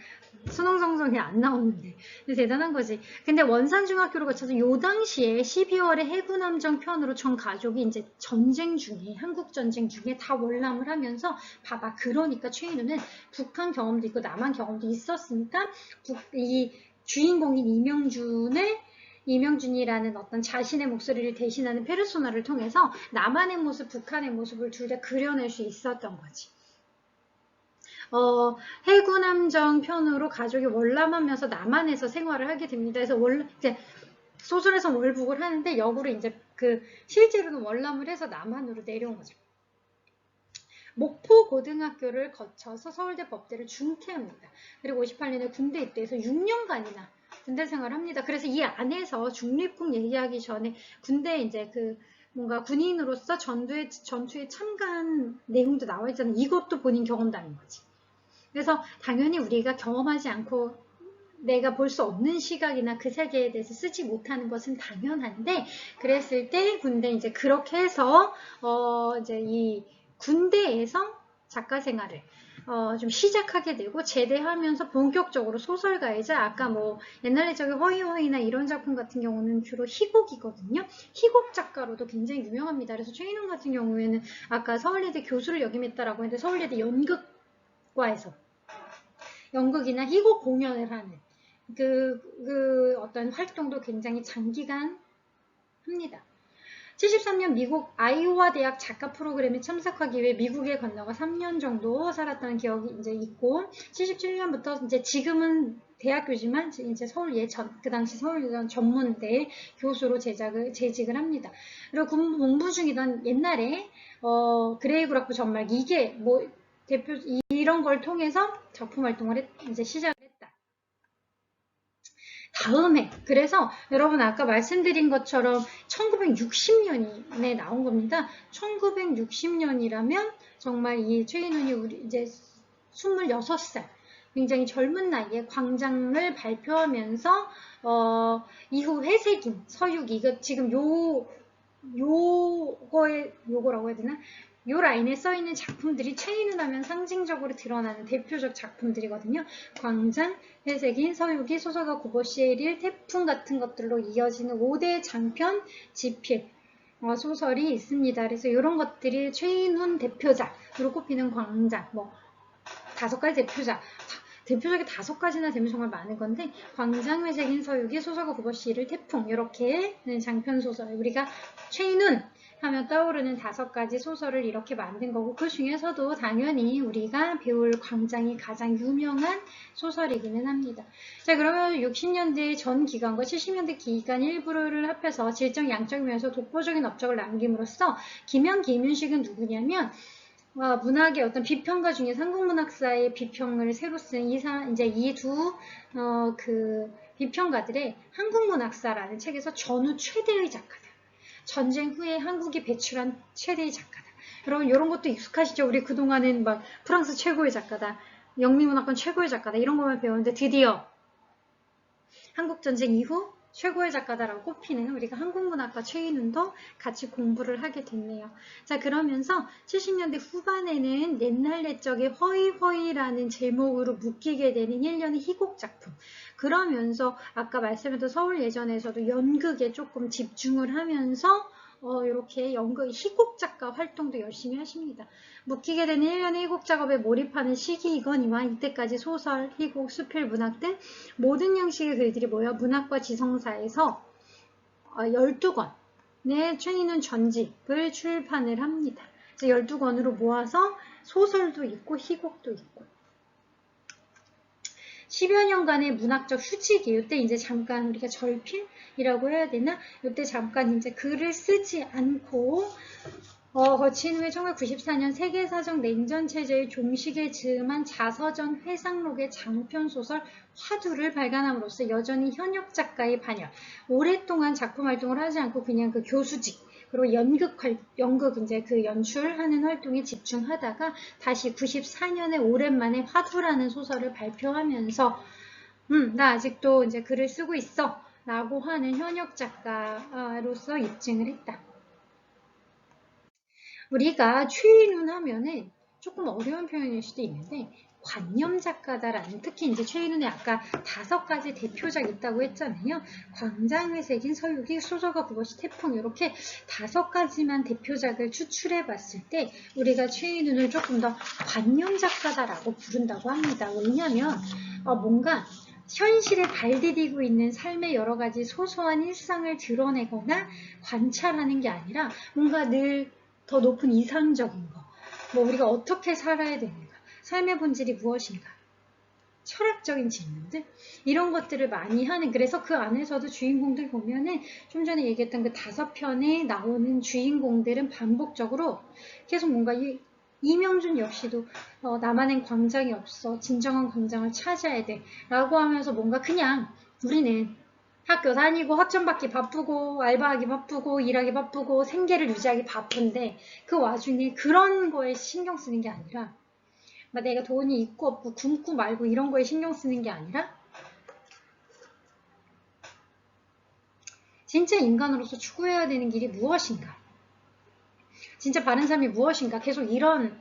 수능성적이 안 나오는데 대단한 거지. 근데 원산중학교를 거쳐서 요 당시에 12월에 해군함정 편으로 전 가족이 이제 전쟁 중에 한국 전쟁 중에 다 월남을 하면서 봐봐 그러니까 최인우는 북한 경험도 있고 남한 경험도 있었으니까 이 주인공인 이명준이라는 어떤 자신의 목소리를 대신하는 페르소나를 통해서 남한의 모습, 북한의 모습을 둘 다 그려낼 수 있었던 거지. 해군함정 편으로 가족이 월남하면서 남한에서 생활을 하게 됩니다. 그래서 이제 소설에서 월북을 하는데 역으로 이제 실제로는 월남을 해서 남한으로 내려온 거죠. 목포 고등학교를 거쳐서 서울대 법대를 중퇴합니다. 그리고 58년에 군대 입대해서 6년간이나 군대 생활을 합니다. 그래서 이 안에서 중립국 얘기하기 전에 군대 이제 그 뭔가 군인으로서 전투에 참가한 내용도 나와 있잖아요. 이것도 본인 경험담인 거지. 그래서 당연히 우리가 경험하지 않고 내가 볼 수 없는 시각이나 그 세계에 대해서 쓰지 못하는 것은 당연한데, 그랬을 때 군대 이제 그렇게 해서 이제 이 군대에서 작가 생활을 좀 시작하게 되고, 제대하면서 본격적으로 소설가이자 아까 뭐 옛날에 저기 허이허이나 이런 작품 같은 경우는 주로 희곡이거든요. 희곡 작가로도 굉장히 유명합니다. 그래서 최인훈 같은 경우에는 아까 서울예대 교수를 역임했다라고 했는데, 서울예대 연극과에서 연극이나 희곡 공연을 하는 그 어떤 활동도 굉장히 장기간 합니다. 73년 미국 아이오와 대학 작가 프로그램에 참석하기 위해 미국에 건너가 3년 정도 살았다는 기억이 이제 있고, 77년부터 이제 지금은 대학교지만 이제 그 당시 서울예전 전문대 교수로 재직을 합니다. 그리고 공부 중이던 옛날에 그레이 구락부 전말기 이게 뭐 대표 이런 걸 통해서 작품 활동을 이제 시작을 했다. 다음에 그래서 여러분 아까 말씀드린 것처럼 1960년에 나온 겁니다. 1960년이라면 정말 이 최인훈이 우리 이제 26살 굉장히 젊은 나이에 광장을 발표하면서 이후 회색인 서유기 이거 지금 요거라고 해야 되나? 요 라인에 써있는 작품들이 최인훈 하면 상징적으로 드러나는 대표적 작품들이거든요. 광장, 회색인, 서유기, 소설가 고고씨의 일, 태풍 같은 것들로 이어지는 5대 장편 집필 소설이 있습니다. 그래서 이런 것들이 최인훈 대표작으로 꼽히는 광장, 뭐 5가지 대표적인 5가지나 되면 정말 많은 건데, 광장, 회색인, 서유기, 소설가 고고씨의 일, 태풍 이렇게 장편 소설, 우리가 최인훈 하면 떠오르는 5가지 소설을 이렇게 만든 거고, 그 중에서도 당연히 우리가 배울 광장이 가장 유명한 소설이기는 합니다. 자, 그러면 60년대 전 기간과 70년대 기간 일부를 합해서 질적 양적이면서 독보적인 업적을 남김으로써 김윤식은 누구냐면 문학의 어떤 비평가 중에 한국문학사의 비평을 새로 쓴 이제 이 두 비평가들의 한국문학사라는 책에서 전후 최대의 작가다. 전쟁 후에 한국이 배출한 최대의 작가다. 여러분 이런 것도 익숙하시죠? 우리 그동안은 막 프랑스 최고의 작가다, 영미문학관 최고의 작가다 이런 것만 배웠는데, 드디어 한국전쟁 이후 최고의 작가다라고 꼽히는 우리가 한국문학과 최인훈도 같이 공부를 하게 됐네요. 자, 그러면서 70년대 후반에는 옛날 옛적의 허이허이라는 제목으로 묶이게 되는 1년의 희곡 작품. 그러면서 아까 말씀드린 서울예전에서도 연극에 조금 집중을 하면서 이렇게 연극 희곡 작가 활동도 열심히 하십니다. 묶이게 되는 1년의 희곡 작업에 몰입하는 시기이거니와 이때까지 소설, 희곡, 수필, 문학 등 모든 형식의 글들이 모여 문학과 지성사에서 12권의 최인훈 전집을 출판을 합니다. 12권으로 모아서 소설도 있고 희곡도 있고 10여 년간의 문학적 휴직이, 이때 이제 잠깐 우리가 절필이라고 해야 되나? 이때 잠깐 이제 글을 쓰지 않고 거친 후에 1994년 세계사적 냉전체제의 종식에 즈음한 자서전 회상록의 장편소설 화두를 발간함으로써 여전히 현역 작가의 반열, 오랫동안 작품 활동을 하지 않고 그냥 그 교수직, 그리고 연극 이제 그 연출하는 활동에 집중하다가 다시 94년에 오랜만에 화두라는 소설을 발표하면서 나 아직도 이제 글을 쓰고 있어 라고 하는 현역 작가로서 입증을 했다. 우리가 최인훈 하면은 조금 어려운 표현일 수도 있는데 관념 작가다라는, 특히 이제 최인훈의 아까 5가지 대표작 있다고 했잖아요. 광장, 회색인, 서유기, 소설가 그것이 태풍 이렇게 5가지만 대표작을 추출해 봤을 때 우리가 최인훈을 조금 더 관념 작가다라고 부른다고 합니다. 왜냐하면 뭔가 현실에 발디디고 있는 삶의 여러 가지 소소한 일상을 드러내거나 관찰하는 게 아니라 뭔가 늘 더 높은 이상적인 거, 뭐 우리가 어떻게 살아야 되는가, 삶의 본질이 무엇인가, 철학적인 질문들 이런 것들을 많이 하는, 그래서 그 안에서도 주인공들 보면은 좀 전에 얘기했던 그 5편에 나오는 주인공들은 반복적으로 계속 뭔가 이명준 역시도 나만의 광장이 없어, 진정한 광장을 찾아야 돼 라고 하면서 뭔가 그냥 우리는 학교 다니고 학점 받기 바쁘고 알바하기 바쁘고 일하기 바쁘고 생계를 유지하기 바쁜데 그 와중에 그런 거에 신경 쓰는 게 아니라 막 내가 돈이 있고 없고 굶고 말고 이런 거에 신경 쓰는 게 아니라 진짜 인간으로서 추구해야 되는 길이 무엇인가? 진짜 바른 삶이 무엇인가? 계속 이런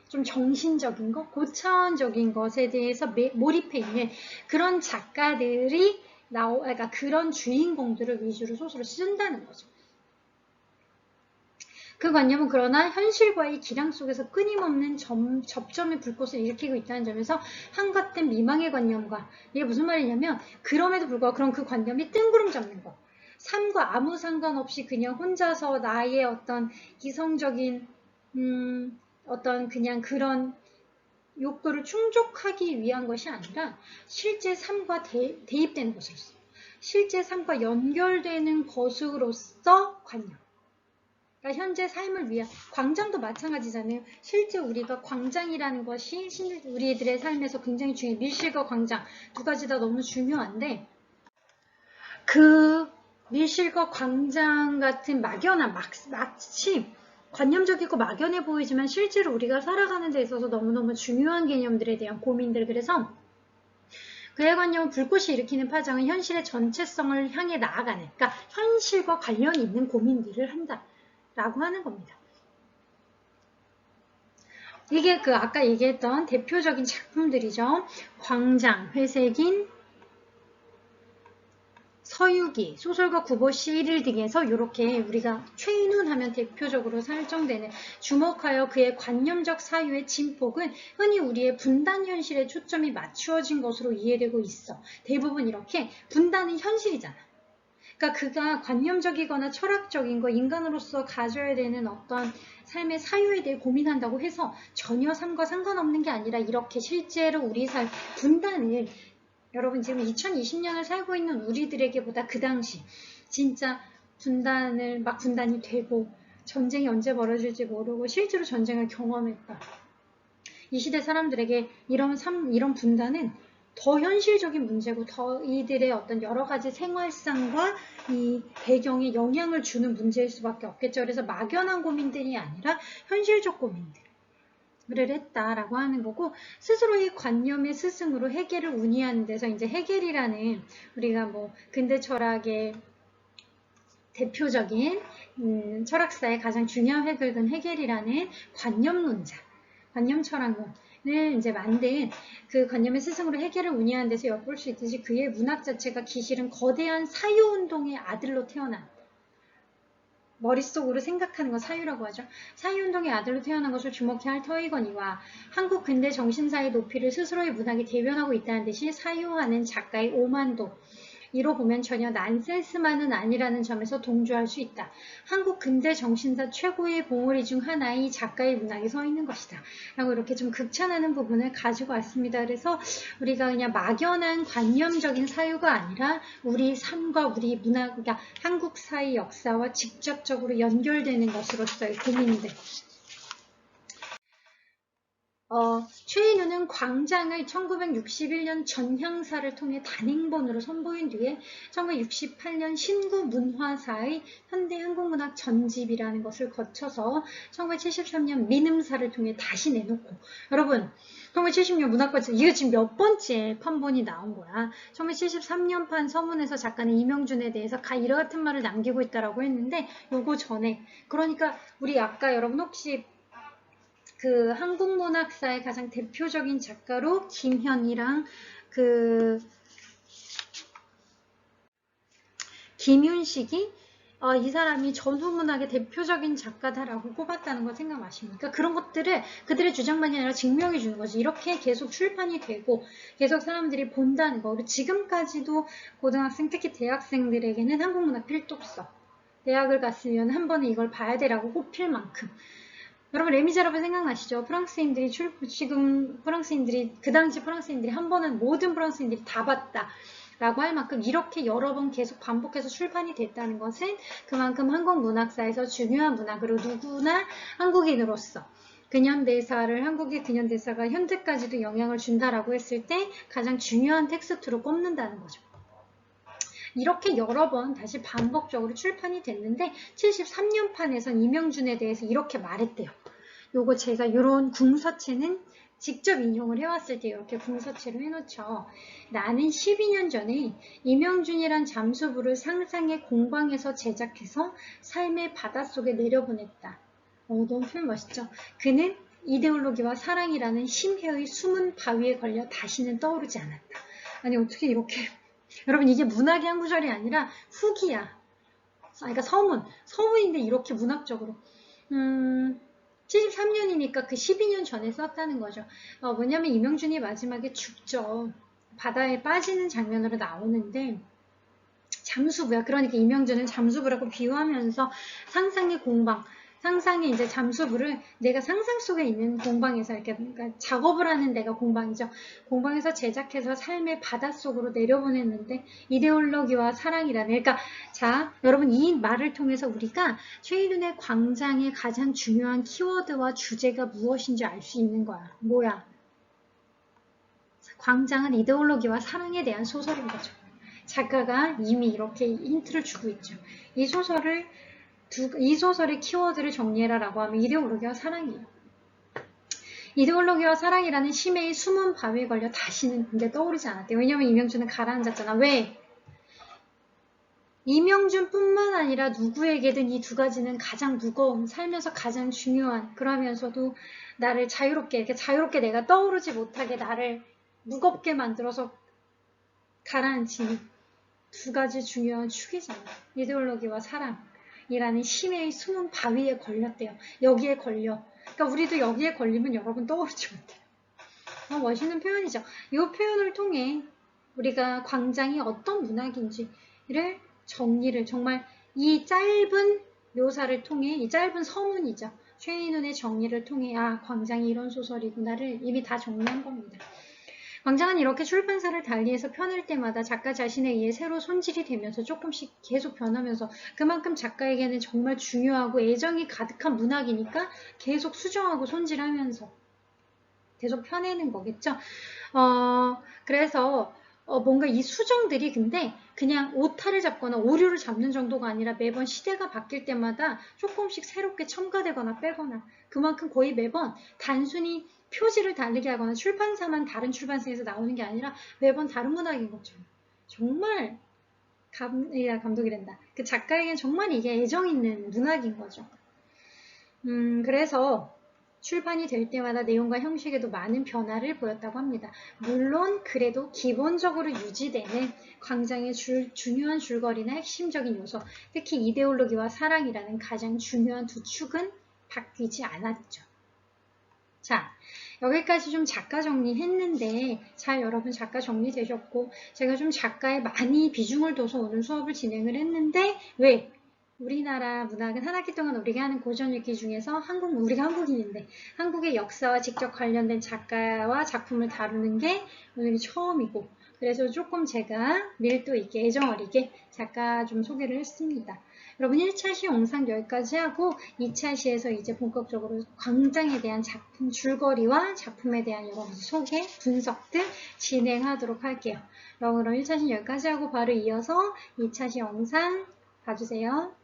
좀 정신적인 것, 고차원적인 것에 대해서 몰입해 있는 그런 작가들이 그러니까 그런 주인공들을 위주로 소설을 쓴다는 거죠. 그 관념은 그러나 현실과의 기량 속에서 끊임없는 접점의 불꽃을 일으키고 있다는 점에서 한갓된 미망의 관념과 이게 무슨 말이냐면 그럼에도 불구하고 그런 그 관념이 뜬구름 잡는 거. 삶과 아무 상관없이 그냥 혼자서 나의 어떤 이성적인 어떤 그냥 그런 욕구를 충족하기 위한 것이 아니라 실제 삶과 대입되는 것으로서 실제 삶과 연결되는 것으로서 관념. 그러니까 현재 삶을 위한 광장도 마찬가지잖아요. 실제 우리가 광장이라는 것이 우리들의 삶에서 굉장히 중요해요. 밀실과 광장 두 가지 다 너무 중요한데 그 밀실과 광장 같은 막연한 마치 관념적이고 막연해 보이지만 실제로 우리가 살아가는 데 있어서 너무너무 중요한 개념들에 대한 고민들. 그래서 그의 관념은 불꽃이 일으키는 파장은 현실의 전체성을 향해 나아가는 그러니까 현실과 관련이 있는 고민들을 한다 라고 하는 겁니다. 이게 그 아까 얘기했던 대표적인 작품들이죠. 광장, 회색인, 서유기, 소설가 구보 시일 등에서 이렇게 우리가 최인훈 하면 대표적으로 설정되는 주목하여 그의 관념적 사유의 진폭은 흔히 우리의 분단 현실에 초점이 맞추어진 것으로 이해되고 있어. 대부분 이렇게 분단은 현실이잖아. 그러니까 그가 관념적이거나 철학적인 거, 인간으로서 가져야 되는 어떤 삶의 사유에 대해 고민한다고 해서 전혀 삶과 상관없는 게 아니라 이렇게 실제로 우리 삶 분단을 여러분 지금 2020년을 살고 있는 우리들에게보다 그 당시 진짜 분단이 되고 전쟁이 언제 벌어질지 모르고 실제로 전쟁을 경험했다. 이 시대 사람들에게 이런 분단은 더 현실적인 문제고 더 이들의 어떤 여러 가지 생활상과 이 배경에 영향을 주는 문제일 수밖에 없겠죠. 그래서 막연한 고민들이 아니라 현실적 고민들. 를 했다라고 하는 거고 스스로의 관념의 스승으로 해겔을 운이하는 데서 이제 해겔이라는 우리가 뭐 근대 철학의 대표적인 철학사의 가장 중요한 획을 든 해겔이라는 관념론자, 관념 철학론을 이제 만든 그 관념의 스승으로 해겔을 운이하는 데서 엿볼 수 있듯이 그의 문학 자체가 기실은 거대한 사유운동의 아들로 태어난 머릿속으로 생각하는 건 사유라고 하죠. 사유운동의 아들로 태어난 것을 주목해야 할 터이거니와 한국 근대 정신사의 높이를 스스로의 문학이 대변하고 있다는 듯이 사유하는 작가의 오만도 이로 보면 전혀 난센스만은 아니라는 점에서 동조할 수 있다. 한국 근대 정신사 최고의 봉우리 중 하나의 작가의 문학이 서 있는 것이다. 라고 이렇게 좀 극찬하는 부분을 가지고 왔습니다. 그래서 우리가 그냥 막연한 관념적인 사유가 아니라 우리 삶과 우리 문학, 그러니까 한국사의 역사와 직접적으로 연결되는 것으로서의 고민들. 최인우는 광장을 1961년 전향사를 통해 단행본으로 선보인 뒤에 1968년 신구문화사의 현대한국문학 전집이라는 것을 거쳐서 1973년 민음사를 통해 다시 내놓고 여러분 1970년 문학과정 이거 지금 몇 번째 판본이 나온 거야. 1973년판 서문에서 작가는 이명준에 대해서 이와 같은 말을 남기고 있다라고 했는데 요거 전에 그러니까 우리 아까 여러분 혹시 그 한국문학사의 가장 대표적인 작가로 김현이랑 김윤식이 이 사람이 전후문학의 대표적인 작가다라고 꼽았다는 거 생각나십니까? 그런 것들을 그들의 주장만이 아니라 증명해 주는 거지. 이렇게 계속 출판이 되고 계속 사람들이 본다는 거. 그리고 지금까지도 고등학생 특히 대학생들에게는 한국문학 필독서. 대학을 갔으면 한 번은 이걸 봐야 되라고 꼽힐 만큼. 여러분 레미제라블 생각나시죠? 프랑스인들이 그 당시 프랑스인들이 한 번은 모든 프랑스인들이 다 봤다 라고 할 만큼 이렇게 여러 번 계속 반복해서 출판이 됐다는 것은 그만큼 한국 문학사에서 중요한 문학으로 누구나 한국인으로서 한국의 근현대사가 현재까지도 영향을 준다라고 했을 때 가장 중요한 텍스트로 꼽는다는 거죠. 이렇게 여러 번 다시 반복적으로 출판이 됐는데 73년판에선 이명준에 대해서 이렇게 말했대요. 요거 제가 이런 궁서체는 직접 인용을 해왔을 때 이렇게 궁서체로 해놓죠. 나는 12년 전에 이명준이란 잠수부를 상상의 공방에서 제작해서 삶의 바닷속에 내려보냈다. 너무 표현 멋있죠? 그는 이데올로기와 사랑이라는 심해의 숨은 바위에 걸려 다시는 떠오르지 않았다. 아니 어떻게 이렇게 여러분 이게 문학의 한 구절이 아니라 후기야. 그러니까 서문인데 이렇게 문학적으로 73년이니까 그 12년 전에 썼다는 거죠. 뭐냐면 이명준이 마지막에 죽죠. 바다에 빠지는 장면으로 나오는데 잠수부야. 그러니까 이명준은 잠수부라고 비유하면서 상상의 공방, 상상의 이제 잠수부를 내가 상상 속에 있는 공방에서 이렇게 그러니까 작업을 하는 데가 공방이죠. 공방에서 제작해서 삶의 바닷속으로 내려보냈는데 이데올로기와 사랑이라는 그러니까 자 여러분 이 말을 통해서 우리가 최인훈의 광장의 가장 중요한 키워드와 주제가 무엇인지 알 수 있는 거야. 뭐야? 광장은 이데올로기와 사랑에 대한 소설인 거죠. 작가가 이미 이렇게 힌트를 주고 있죠. 이 소설의 키워드를 정리해라라고 하면 이데올로기와 사랑이에요. 이데올로기와 사랑이라는 심해의 숨은 바위에 걸려 다시는 근데 떠오르지 않았대요. 왜냐면 이명준은 가라앉았잖아. 왜? 이명준뿐만 아니라 누구에게든 이 두 가지는 가장 무거운, 살면서 가장 중요한, 그러면서도 나를 자유롭게, 이렇게 자유롭게 내가 떠오르지 못하게 나를 무겁게 만들어서 가라앉히는 두 가지 중요한 축이잖아. 이데올로기와 사랑이라는 심해의 숨은 바위에 걸렸대요. 여기에 걸려. 그러니까 우리도 여기에 걸리면 여러분 떠오르지 못해요. 멋있는 표현이죠. 이 표현을 통해 우리가 광장이 어떤 문학인지를 정리를 정말 이 짧은 묘사를 통해 이 짧은 서문이죠. 최인훈의 정리를 통해 아 광장이 이런 소설이구나를 이미 다 정리한 겁니다. 광장은 이렇게 출판사를 달리해서 펴낼 때마다 작가 자신에 의해 새로 손질이 되면서 조금씩 계속 변하면서 그만큼 작가에게는 정말 중요하고 애정이 가득한 문학이니까 계속 수정하고 손질하면서 계속 펴내는 거겠죠. 그래서 뭔가 이 수정들이 근데 그냥 오타를 잡거나 오류를 잡는 정도가 아니라 매번 시대가 바뀔 때마다 조금씩 새롭게 첨가되거나 빼거나 그만큼 거의 매번 단순히 표지를 다르게 하거나 출판사만 다른 출판사에서 나오는 게 아니라 매번 다른 문학인 거죠. 정말 감독이란다. 그 작가에겐 정말 이게 애정 있는 문학인 거죠. 그래서 출판이 될 때마다 내용과 형식에도 많은 변화를 보였다고 합니다. 물론 그래도 기본적으로 유지되는 광장의 중요한 줄거리나 핵심적인 요소, 특히 이데올로기와 사랑이라는 가장 중요한 두 축은 바뀌지 않았죠. 자, 여기까지 좀 작가 정리했는데 잘 여러분 작가 정리되셨고 제가 좀 작가에 많이 비중을 둬서 오늘 수업을 진행을 했는데 왜? 우리나라 문학은 한 학기 동안 우리가 하는 고전읽기 중에서 우리가 한국인인데 한국의 역사와 직접 관련된 작가와 작품을 다루는 게 오늘이 처음이고 그래서 조금 제가 밀도 있게 애정 어리게 작가 좀 소개를 했습니다. 여러분 1차 시 영상 여기까지 하고 2차 시에서 이제 본격적으로 광장에 대한 작품 줄거리와 작품에 대한 여러분 소개, 분석들 진행하도록 할게요. 그럼 1차 시 여기까지 하고 바로 이어서 2차 시 영상 봐주세요.